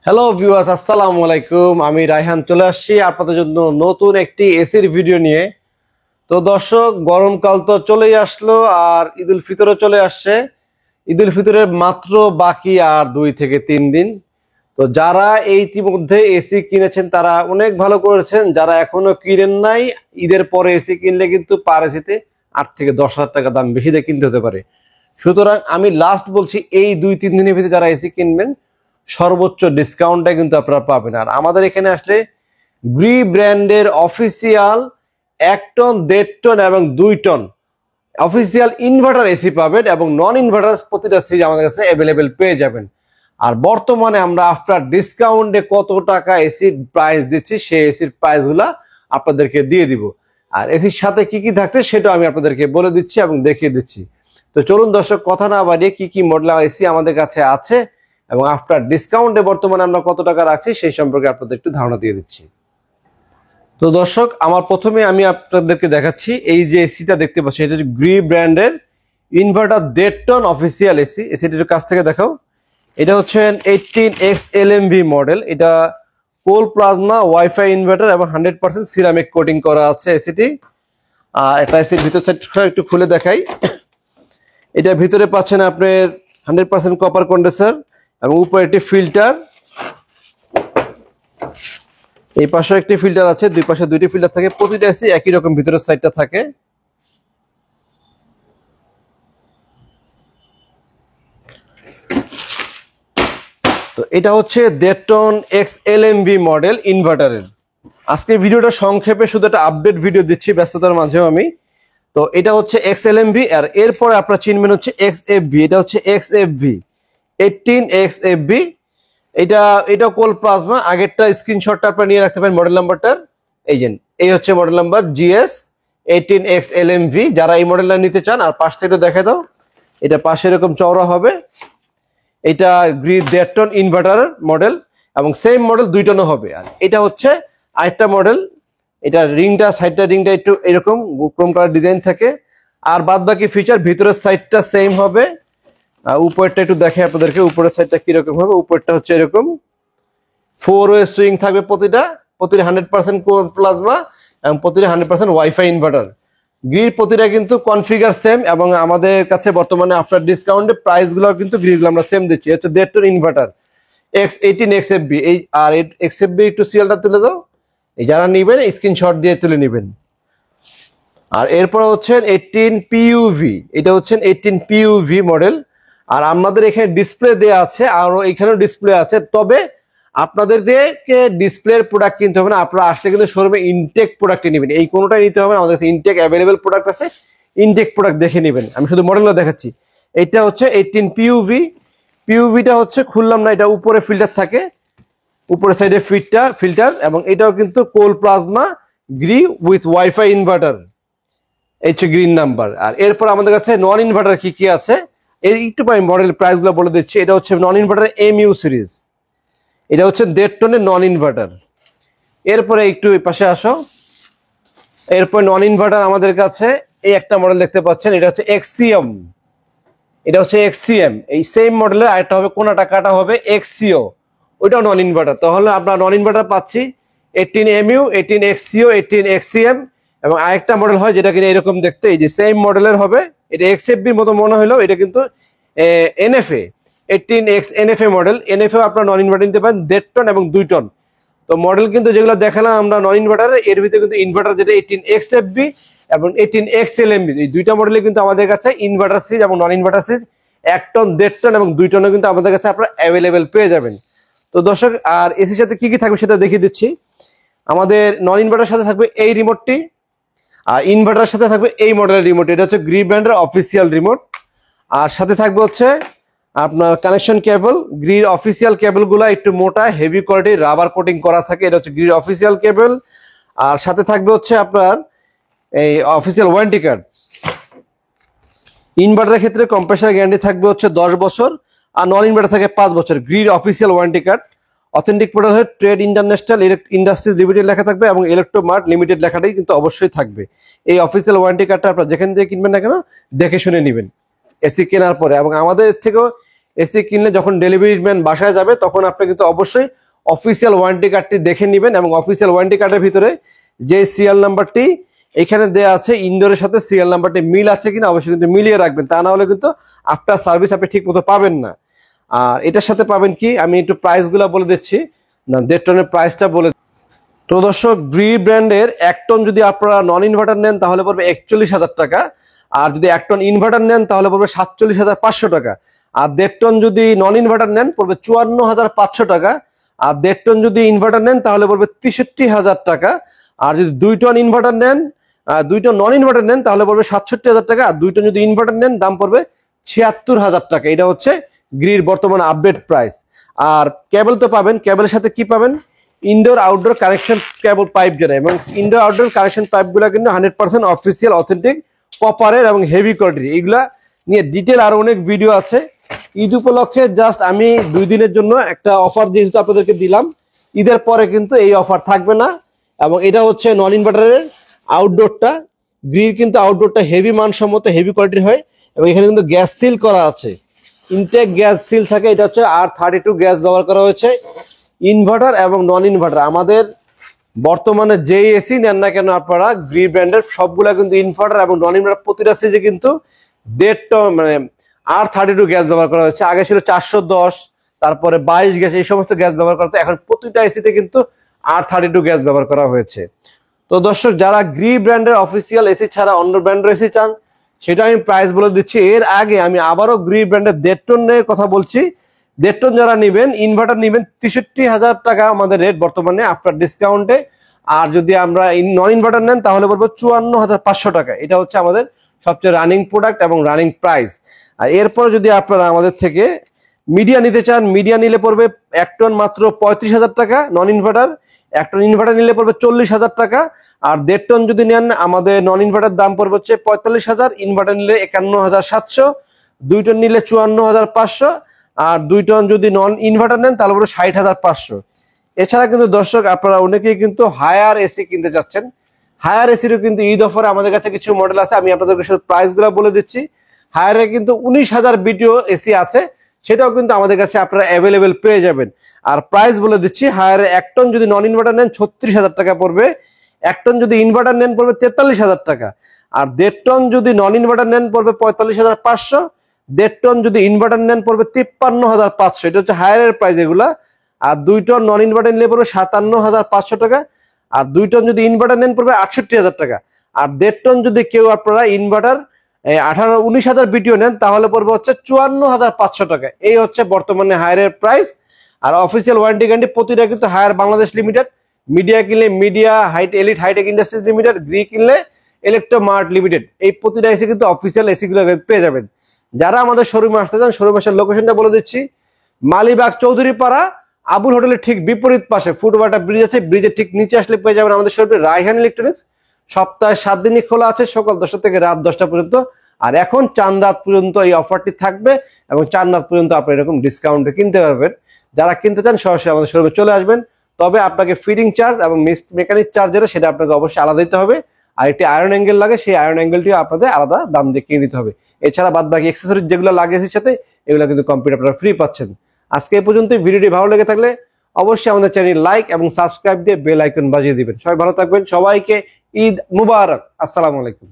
Hello viewers, আসসালামু আলাইকুম। আমি রায়হান চলে আসছি আপনাদের জন্য নতুন একটি এসির ভিডিও নিয়ে। তো দর্শক, গরমকাল তো চলেই আসলো আর ঈদুল ফিতরও চলে আসছে। ঈদুল ফিতরের মাত্র বাকি আর 2 থেকে 3 দিন। তো যারা এই ইতিমধ্যে এসি কিনেছেন তারা অনেক ভালো করেছেন। যারা এখনো কিনেন নাই, ঈদের পরে এসি কিনলে কিন্তু পার এসিতে 8 থেকে 10 হাজার টাকা দাম বেশি দিয়ে কিনতে হতে পারে। সুতরাং আমি লাস্ট বলছি, এই 2-3 দিনের ভিতরে যারা এসি কিনবেন সর্বোচ্চ ডিসকাউন্টটা কিন্তু আপনারা পাবেন। আর আমাদের এখানে আসলে গ্রি ব্র্যান্ডের অফিসিয়াল 1 টন, 1.5 টন এবং 2 টন অফিসিয়াল ইনভার্টার এসি পাবেন এবং নন ইনভার্টার প্রতিটা সিরিজ আমাদের কাছে অ্যাভেলেবেল পেয়ে যাবেন। আর বর্তমানে আমরা আফটার ডিসকাউন্টে কত টাকা এসির প্রাইস দিচ্ছি, সেই এসির প্রাইসগুলা আপনাদেরকে দিয়ে দিব। আর এসির সাথে কি কি থাকছে সেটা আমি আপনাদেরকে বলে দিচ্ছি এবং দেখিয়ে দিচ্ছি। তো চলুন দর্শক, কথা না বাড়িয়ে কি কি মডেল এসি আমাদের কাছে আছে এবং আফটার ডিসকাউন্টে বর্তমানে আমরা কত টাকা রাখছি সেই সম্পর্কে আপনাদের একটু ধারণা দিয়ে দিচ্ছি। তো দর্শক, আমার প্রথমে আমি আপনাদেরকে দেখাচ্ছি এই যে এসিটা দেখতে পাচ্ছি, এটা হচ্ছে গ্রি ব্র্যান্ডের ইনভার্টার 1.5 টন অফিসিয়াল এসি। এসিটির কাছ থেকে দেখাও। এটা হচ্ছে 18X LMV মডেল। এটা কোল প্লাজমা ওয়াইফাই ইনভার্টার এবং 100% সিরামিক কোটিং করা আছে এসিটি। এটা এসির ভিতর সাইডটা একটু খুলে দেখাই। এটা ভিতরে পাচ্ছেন আপনার 100% কপার কন্ডেন্সার এবং উপরে একটি ফিল্টার, এই পাশে একটি ফিল্টার আছে, দুই পাশে দুইটি ফিল্টার থাকে। প্রতিটা এসি একই রকম ভিতরের সাইডটা থাকে। তো এটা হচ্ছে 1.5 টন XLMV মডেল ইনভার্টারের। আজকে ভিডিওটা সংক্ষেপে শুধু একটা আপডেট ভিডিও দিচ্ছি ব্যস্ততার মাঝেও আমি। তো এটা হচ্ছে XLMV আর এরপরে আপনারা চিনবেন হচ্ছে XFV। এটা হচ্ছে XFV 18XFV। এটা কোল প্লাজমা। আগেরটা স্ক্রিনশটটা আপনারা নিয়ে রাখতে পারেন মডেল নাম্বারটার। এই হচ্ছে model number GS 18X LMV। যারা এই মডেলটা নিতে চান, আর পাশ থেকে দেখে দাও, এটা পাশে এরকম চওড়া হবে। এটা গ্রি 1.5 টন ইনভার্টার মডেল এবং সেম মডেল 2 টনও হবে। আর এটা হচ্ছে আরেকটা মডেল। এটা সাইডটা রিংটা একটু এরকম ক্রোম কালার ডিজাইন থাকে। আর বাদ বাকি ফিচার ভিতরের সাইডটা সেম হবে। উপরটা একটু দেখে আপনাদেরকে, উপরের সাইডটা কিরকম হবে। উপরটা হচ্ছে এরকম 4-ওয়ে সুইং থাকবে প্রতিটা 100% কোর প্লাজমা এবং প্রতিটা 100% ওয়াইফাই ইনভার্টার। গ্রির প্রতিটা কিন্তু কনফিগার সেম এবং আমাদের কাছে বর্তমানে আফটার ডিসকাউন্টে প্রাইস গুলো কিন্তু গ্রিগুলো আমরা সেম দিচ্ছি। হচ্ছে 1.5 টন ইনভার্টার X18XFB। এই আর XFB একটু সিরিয়ালটা তুলে দাও। এই যারা নিবেন স্ক্রিনশট দিয়ে তুলে নিবেন। আর এরপর হচ্ছে 18PUV। এটা হচ্ছে 18PUV মডেল। আর আমাদের এখানে ডিসপ্লে দেয়া আছে, আরো এখানেও ডিসপ্লে আছে। তবে আপনাদেরকে ডিসপ্লের প্রোডাক্ট কিনতে হবে না, আপনারা আসলে কিন্তু শোরুমে ইনটেক প্রোডাক্টই নেবেন। এই কোনোটাই নিতে হবে না, আমাদের কাছে ইনটেক অ্যাভেলেবেল প্রোডাক্ট আছে, ইনটেক প্রোডাক্ট দেখে নেবেন। আমি শুধু মডেলটা দেখাচ্ছি। এটা হচ্ছে 18PUV। পিউভিটা হচ্ছে খুললাম না, এটা উপরে ফিল্টার থাকে, উপরের সাইডে ফিল্টার এবং এটাও কিন্তু cool plasma Gree with wifi inverter. এই হচ্ছে গ্রিন নাম্বার। আর এরপর আমাদের কাছে নন ইনভার্টার কি কি আছে এই একটু মডেল প্রাইস গুলো বলে দিচ্ছি। এটা হচ্ছে নন ইনভার্টার MU সিরিজ। এটা হচ্ছে 1.5 টনের নন ইনভার্টার। এরপরে একটু এই পাশে আসো। এরপর নন ইনভার্টার আমাদের কাছে এই একটা মডেল দেখতে পাচ্ছেন, এটা হচ্ছে XCM। এটা হচ্ছে XCM। এই সেম মডেলের আরেকটা হবে, কোনাটা কাটা হবে XCO, ওইটাও নন ইনভার্টার। তাহলে আমরা নন ইনভার্টার পাচ্ছি 18MU, 18XCO, 18XCM এবং আরেকটা মডেল হয় যেটা কিনা এরকম দেখতে, এই যে সেম মডেলের হবে। এটা XFB মতো মনে হলো, এটা কিন্তু NFA 18X NFA model. NFA আপনারা নন ইনভার্টার নিতে পারেন 1.5 টন এবং 2 টন। তো মডেল কিন্তু যেগুলো দেখালাম আমরা নন ইনভার্টারে, এর ভিতরে কিন্তু ইনভার্টার যেটা 18XFB এবং 18XLMB, এই দুইটা মডেলে কিন্তু আমাদের কাছে ইনভার্টার সিরিজ এবং non inverter series 1 ton, 1.5 ton এবং 2 টনও কিন্তু আমাদের কাছে আপনারা অ্যাভেলেবেল পেয়ে যাবেন। তো দর্শক, আর এসির সাথে কি কি থাকবে সেটা দেখিয়ে দিচ্ছি। আমাদের নন ইনভার্টার সাথে থাকবে এই রিমোটটি, আর ইনভার্টার সাথে থাকবে এই মডেলের রিমোট। এটা হচ্ছে গ্রি ব্র্যান্ডের অফিসিয়াল রিমোট। আর সাথে থাকবে হচ্ছে আপনার কানেকশন কেবল। গ্রির অফিসিয়াল কেবলগুলো একটু মোটা, হেভি কোয়ালিটির রাবার কোটিং করা থাকে। এটা হচ্ছে গ্রির অফিসিয়াল কেবল। আর সাথে থাকবে হচ্ছে আপনার এই অফিসিয়াল ওয়ারেন্টি কার্ড। ইনভার্টারের ক্ষেত্রে কম্প্রেসার গ্যারান্টি থাকবে হচ্ছে 10 বছর আর নন ইনভার্টার থাকে 5 বছর। গ্রির official warranty card. Authentic product হয়ে ট্রেড ইন্টারন্যাশনাল ইন্ডাস্ট্রিজ লিমিটেড লেখা থাকবে এবং ইলেকট্রোমার্ট লিমিটেড লেখাটাই কিন্তু অবশ্যই থাকবে। এই অফিসিয়াল ওয়ারেন্টি কার্ডটা আপনারা যেখান থেকে কিনবেন না কেন দেখে শুনে নেবেন এসি কেনার পরে। এবং আমাদের থেকেও এসি কিনলে যখন ডেলিভারি ম্যান বাসায় যাবে তখন আপনি কিন্তু অবশ্যই অফিসিয়াল ওয়ারেন্টি কার্ডটি দেখে নেবেন, এবং অফিসিয়াল ওয়ারেন্টি কার্ডের ভিতরে যে সিরিয়াল নাম্বারটি এখানে দেওয়া আছে ইনডোরের সাথে সিরিয়াল নাম্বারটি মিল আছে কিনা অবশ্যই কিন্তু মিলিয়ে রাখবেন, তা না হলে কিন্তু আফটার সার্ভিস আপনি ঠিক মতো পাবেন না। আর এটার সাথে পাবেন কি, আমি একটু প্রাইসগুলো বলে দিচ্ছি, না ডেটটনের প্রাইসটা বলে। তো দর্শক, গ্রি ব্র্যান্ডের 1 টন যদি আপনারা নন ইনভার্টার নেন তাহলে পড়বে 41,000 টাকা, আর যদি 1 টন ইনভার্টার নেন তাহলে পড়বে 47,500 টাকা, আর 1.5 টন যদি নন ইনভার্টার নেন পড়বে 54,500 টাকা, আর 1.5 টন যদি ইনভার্টার নেন তাহলে পড়বে 63,000 টাকা, আর যদি 2 টন ইনভার্টার নেন 2 টন নন ইনভার্টার নেন তাহলে পড়বে 67,000 টাকা, আর 2 টন যদি ইনভার্টার নেন দাম পড়বে 76,000 টাকা। এটা হচ্ছে গ্রির বর্তমান আপডেট প্রাইস। আর কেবল তো পাবেন, কেবলের সাথে কি পাবেন, ইনডোর আউটডোর কানেকশন কেবল পাইপ যেটা, এবং ইনডোর আউটডোর কানেকশন পাইপগুলো কিন্তু 100% অফিসিয়াল অথেন্টিক কপারের এবং হেভি কোয়ালিটির। এগুলা নিয়ে ডিটেল আরো অনেক ভিডিও আছে। ঈদ উপলক্ষে জাস্ট আমি 2 দিনের জন্য একটা অফার যেহেতু আপনাদেরকে দিলাম, ঈদের পরে কিন্তু এই অফার থাকবে না। এবং এটা হচ্ছে নন ইনভার্টারের আউটডোরটা, গ্রিল কিন্তু আউটডোরটা হেভি মানসম্মত হেভি কোয়ালিটির হয়, এবং এখানে কিন্তু গ্যাস সিল করা আছে, ইনটেক গ্যাস সিল থাকে। এটা হচ্ছে R32 গ্যাস ব্যবহার করা হয়েছে। ইনভার্টার এবং নন ইনভার্টার আমাদের বর্তমানে যে এসি নেন না কেন আপনারা গ্রি ব্র্যান্ডের সবগুলা কিন্তু ইনভার্টার এবং নন ইনভার্টার প্রতিটা সিজে কিন্তু 1.5 টন মানে R32 গ্যাস ব্যবহার করা হয়েছে। আগে ছিল 410, তারপরে 22 গ্যাস, এই সমস্ত গ্যাস ব্যবহার করতে, এখন প্রতিটা এসিতে কিন্তু R32 গ্যাস ব্যবহার করা হয়েছে। তো দর্শক, যারা গ্রি ব্র্যান্ডের অফিসিয়াল এসি ছাড়া অন্য ব্র্যান্ডের এসি চান সেটা আমি প্রাইস বলে দিচ্ছি। এর আগে আমি আবারও গ্রি ব্র্যান্ডের 1.5 টনের কথা বলছি। 1.5 টন যারা নেবেন, ইনভার্টার নেবেন 63,000 টাকা আমাদের রেট বর্তমানে আফটার ডিসকাউন্টে। আর যদি আমরা নন ইনভার্টার নেন তাহলে বলবো 54,500 টাকা। এটা হচ্ছে আমাদের সবচেয়ে রানিং প্রোডাক্ট এবং রানিং প্রাইস। আর এরপর যদি আপনারা আমাদের থেকে মিডিয়া নিতে চান, মিডিয়া নিলে পড়বে 1 টন মাত্র 35,000 টাকা নন ইনভার্টার, 1 টন ইনভার্টার নিলে পড়বে 40,000 টাকা, আর 1.5 টন যদি নেন আমাদের নন ইনভার্টার দাম পড়বে হচ্ছে 45,000, ইনভার্টার নিলে 51,700, 2 টন নিলে 54,500, আর 2 টন যদি নন ইনভার্টার নেন তাহলে পড়বে 60,500। এছাড়া কিন্তু দর্শক, আপনারা অনেকেই কিন্তু হায়ার এসি কিনতে চাচ্ছেন, হায়ার এসিরও কিন্তু ঈদ অফারে আমাদের কাছে কিছু মডেল আছে, আমি আপনাদেরকে শুধু প্রাইসগুলো বলে দিচ্ছি। হায়ারে কিন্তু 19,000 বিটিও এসি আছে, সেটাও কিন্তু আমাদের কাছে আপনারা অ্যাভেলেবেল পেয়ে যাবেন। আর প্রাইস বলে দিচ্ছি, হায়ারে 1 টন যদি নন ইনভার্টার নেন 36,000 টাকা পড়বে, 1 টন যদি ইনভার্টার নেন পড়বে 43,000 টাকা, আর 1.5 টন যদি নন ইনভার্টার নেন পড়বে 45,500, 1.5 টন যদি ইনভার্টার নেন পড়বে 53,500। এটা হচ্ছে হায়ারের প্রাইস এগুলা। আর 2 টন নন ইনভার্টার নিলে পড়বে 57,500 টাকা, আর 2 টন যদি ইনভার্টার নেন পড়বে 68,000 টাকা, আর 1.5 টন যদি কেউ আপনারা ইনভার্টার 19,000 বিটিও নেন তাহলে পড়বে হচ্ছে 54,500 টাকা। এই হচ্ছে বর্তমানে হায়ারের প্রাইস। আর অফিসিয়াল ওয়ারেন্টি গ্যারান্টি প্রতিটা কিন্তু হায়ার বাংলাদেশ লিমিটেড, মিডিয়া কিনলে Midea, Elite Hitech Industries Limited, Gree কিনলে ইলেকট্রোমার্ট লিমিটেড, এই প্রতিটা এসি কিন্তু অফিসিয়াল এসিগুলো পেয়ে যাবেন। যারা আমাদের শোরুমে আসতে চান, শোরুম আসার লোকেশনটা বলে দিচ্ছি, মালিবাগ চৌধুরীপাড়া আবুল হোটেলের ঠিক বিপরীত পাশে ফুটওভারটা ব্রিজ আছে, ব্রিজের ঠিক নিচে আসলে পেয়ে যাবেন আমাদের শোরুমে রায়হান ইলেকট্রনিক্স। সপ্তাহে 7 দিনই খোলা আছে, সকাল 10টা থেকে রাত 10টা পর্যন্ত। আর এখন চাঁদ রাত পর্যন্ত এই অফারটি থাকবে, এবং চাঁদ রাত পর্যন্ত আপনি এরকম ডিসকাউন্টে কিনতে পারবেন। যারা কিনতে চান সরাসরি আমাদের শোরুমে চলে আসবেন, তবে আপনাকে ফিটিং চার্জ এবং মেকানিক চার্জ যেটা সেটা আপনাকে অবশ্যই আলাদা দিতে হবে। আর একটি আয়রন অ্যাঙ্গেল লাগে, সেই আয়রন অ্যাঙ্গেলটিও আপনাদের আলাদা দাম দিয়ে কিনে নিতে হবে। এছাড়া বাদ বাকি অ্যাক্সেসরিজ যেগুলো লাগে এর সাথে, এগুলো কিন্তু কমপ্লিট আপনারা ফ্রি পাচ্ছেন। আজকে এই পর্যন্ত। ভিডিওটি ভালো লেগে থাকলে অবশ্যই আমাদের চ্যানেল লাইক এবং সাবস্ক্রাইব দিয়ে বেল আইকন বাজিয়ে দিবেন। সবাই ভালো থাকবেন, সবাইকে ঈদ মুবারক, আসসালামু আলাইকুম।